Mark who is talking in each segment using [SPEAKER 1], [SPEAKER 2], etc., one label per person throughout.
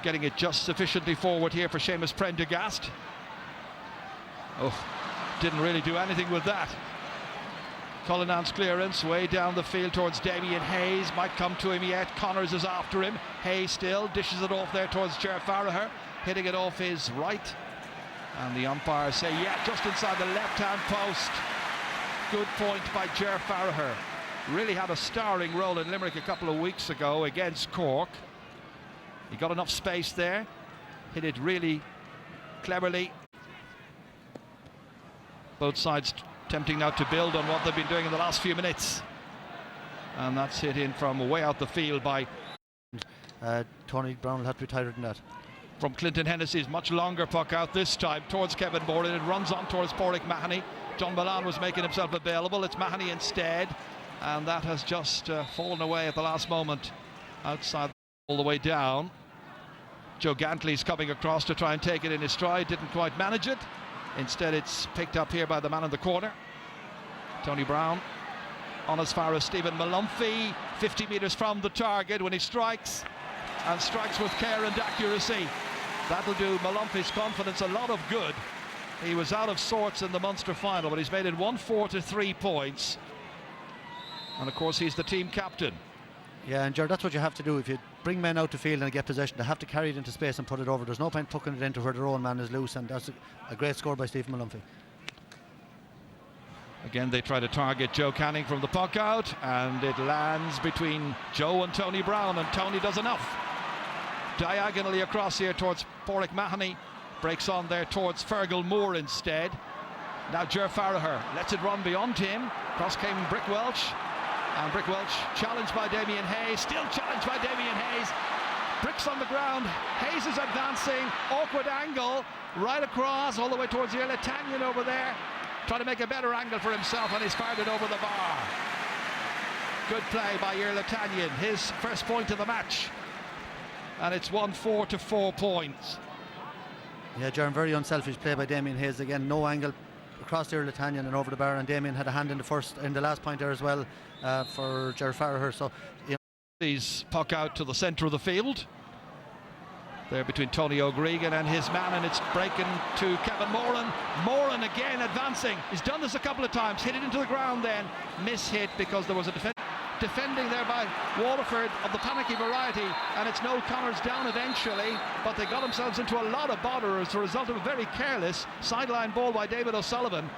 [SPEAKER 1] Getting it just sufficiently forward here for Seamus Prendergast. Oh, didn't really do anything with that. Cullinan's clearance way down the field towards Damien Hayes, might come to him yet. Connors is after him. Hayes still dishes it off there towards Ger Farragher, hitting it off his right, and the umpires say yeah, just inside the left hand post. Good point by Ger Farragher. Really had a starring role in Limerick a couple of weeks ago against Cork. He got enough space there, hit it really cleverly. Both sides attempting now to build on what they've been doing in the last few minutes, and that's hit in from way out the field by
[SPEAKER 2] Tony Brown will have to be tighter than that.
[SPEAKER 1] From Clinton Hennessy's much longer puck out this time towards Kevin Moran. It runs on towards Pádraig Mahoney. John Milan was making himself available. It's Mahoney instead, and that has just fallen away at the last moment outside all the way down. Joe Gantley's coming across to try and take it in his stride, didn't quite manage it. Instead it's picked up here by the man in the corner, Tony Brown, on as far as Stephen Malumphey, 50 metres from the target when he strikes, and strikes with care and accuracy. That'll do Malumphey's confidence a lot of good. He was out of sorts in the Munster final, but he's made it 1-4 to 3 points, and of course he's the team captain.
[SPEAKER 2] Yeah, and Ger, that's what you have to do. If you bring men out to field and get possession, they have to carry it into space and put it over. There's no point pucking it into where their own man is loose, and that's a great score by Stephen Malumphey.
[SPEAKER 1] Again, they try to target Joe Canning from the puck out, and it lands between Joe and Tony Brown, and Tony does enough. Diagonally across here towards Pádraig Mahoney, breaks on there towards Fergal Moore instead. Now Ger Farragher lets it run beyond him. Cross came Brick Welch. And Brick Welch challenged by Damien Hayes, still challenged by Damien Hayes. Bricks on the ground, Hayes is advancing, awkward angle, right across, all the way towards the Tanyan over there, trying to make a better angle for himself, and he's fired it over the bar. Good play by Tanyan, his first point of the match. And it's 1-4 to 4 points.
[SPEAKER 2] Yeah, Jaron, very unselfish play by Damien Hayes again, no angle across the Tanyan and over the bar, and Damien had a hand in the last point there as well for Ger Farragher. So
[SPEAKER 1] he's puck out to the centre of the field there between Tony O'Gregan and his man, and it's breaking to Kevin Moran. Moran again advancing. He's done this a couple of times, hit it into the ground, then miss-hit because there was a defending there by Waterford of the panicky variety, and it's Noel Connors down eventually, but they got themselves into a lot of bother as a result of a very careless sideline ball by David O'Sullivan.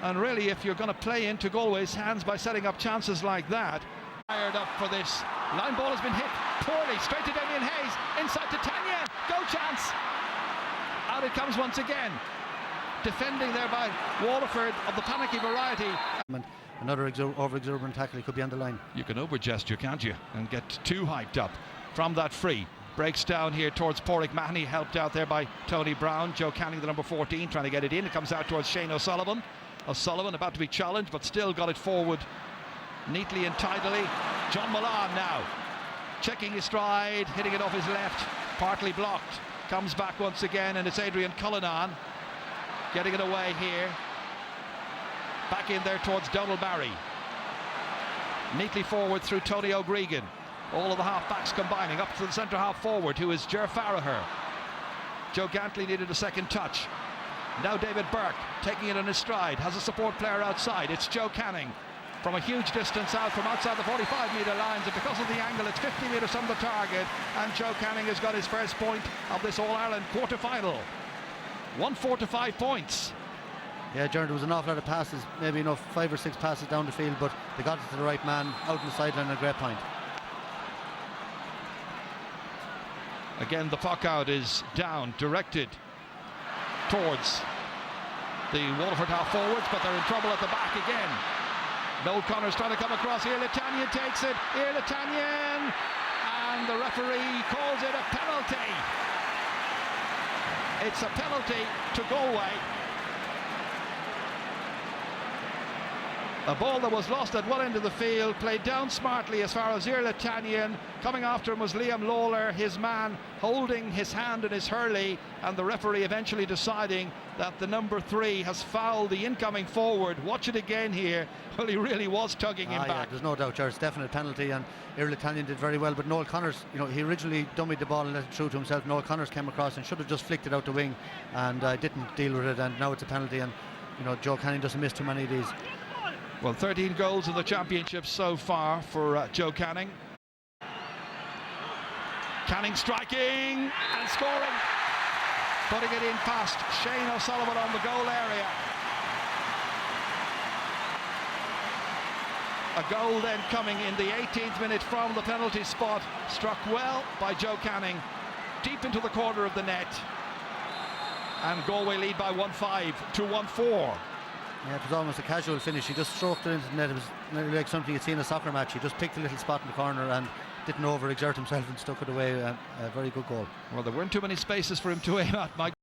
[SPEAKER 1] And really, if you're going to play into Galway's hands by setting up chances like that, fired up for this. Line ball has been hit poorly, straight to Damien Hayes, inside to Tanya, go chance! Out it comes once again. Defending there by Waterford of the panicky variety.
[SPEAKER 2] Another over-exuberant tackle, he could be on the line.
[SPEAKER 1] You can over-gesture, can't you, and get too hyped up from that free. Breaks down here towards Pádraig Mahoney, helped out there by Tony Brown. Joe Canning, the number 14, trying to get it in. It comes out towards Shane O'Sullivan. O'Sullivan about to be challenged, but still got it forward neatly and tidily. John Milan now, checking his stride, hitting it off his left, partly blocked. Comes back once again, and it's Adrian Cullinan getting it away here. Back in there towards Donald Barry. Neatly forward through Tony O'Gregan. All of the half-backs combining up to the centre half forward, who is Ger Farragher. Joe Gantley needed a second touch. Now David Burke taking it on his stride, has a support player outside. It's Joe Canning from a huge distance out, from outside the 45-metre lines, and because of the angle it's 50 metres from the target, and Joe Canning has got his first point of this All-Ireland quarter-final. 1-4 to 5 points.
[SPEAKER 2] Yeah, Jaron, there was an awful lot of passes, maybe 5 or 6 passes down the field, but they got it to the right man, out on the sideline, a great point.
[SPEAKER 1] Again, the puck out is down, directed towards the Waterford half forwards, but they're in trouble at the back again. Noel Connors trying to come across. Tanyan takes it. Tanyan, and the referee calls it a penalty. It's a penalty to Galway. A ball that was lost at one end of the field, played down smartly as far as Irlatanyan. Coming after him was Liam Lawler, his man, holding his hand in his hurley, and the referee eventually deciding that the number 3 has fouled the incoming forward. Watch it again here. Well, he really was tugging him back.
[SPEAKER 2] Yeah, there's no doubt, Charles. Definite penalty, and Irlatanyan did very well. But Noel Connors, he originally dummied the ball and let it through to himself. Noel Connors came across and should have just flicked it out the wing, and didn't deal with it. And now it's a penalty, and Joe Canning doesn't miss too many of these.
[SPEAKER 1] Well, 13 goals in the championship so far for Joe Canning. Canning striking and scoring. Putting it in past Shane O'Sullivan on the goal area. A goal then coming in the 18th minute from the penalty spot. Struck well by Joe Canning. Deep into the corner of the net. And Galway lead by 1-5 to 1-4.
[SPEAKER 2] Yeah, it was almost a casual finish. He just stroked it into the net. It was nearly like something you'd see in a soccer match. He just picked a little spot in the corner and didn't overexert himself and stuck it away. A very good goal.
[SPEAKER 1] Well, there weren't too many spaces for him to aim at, Mike.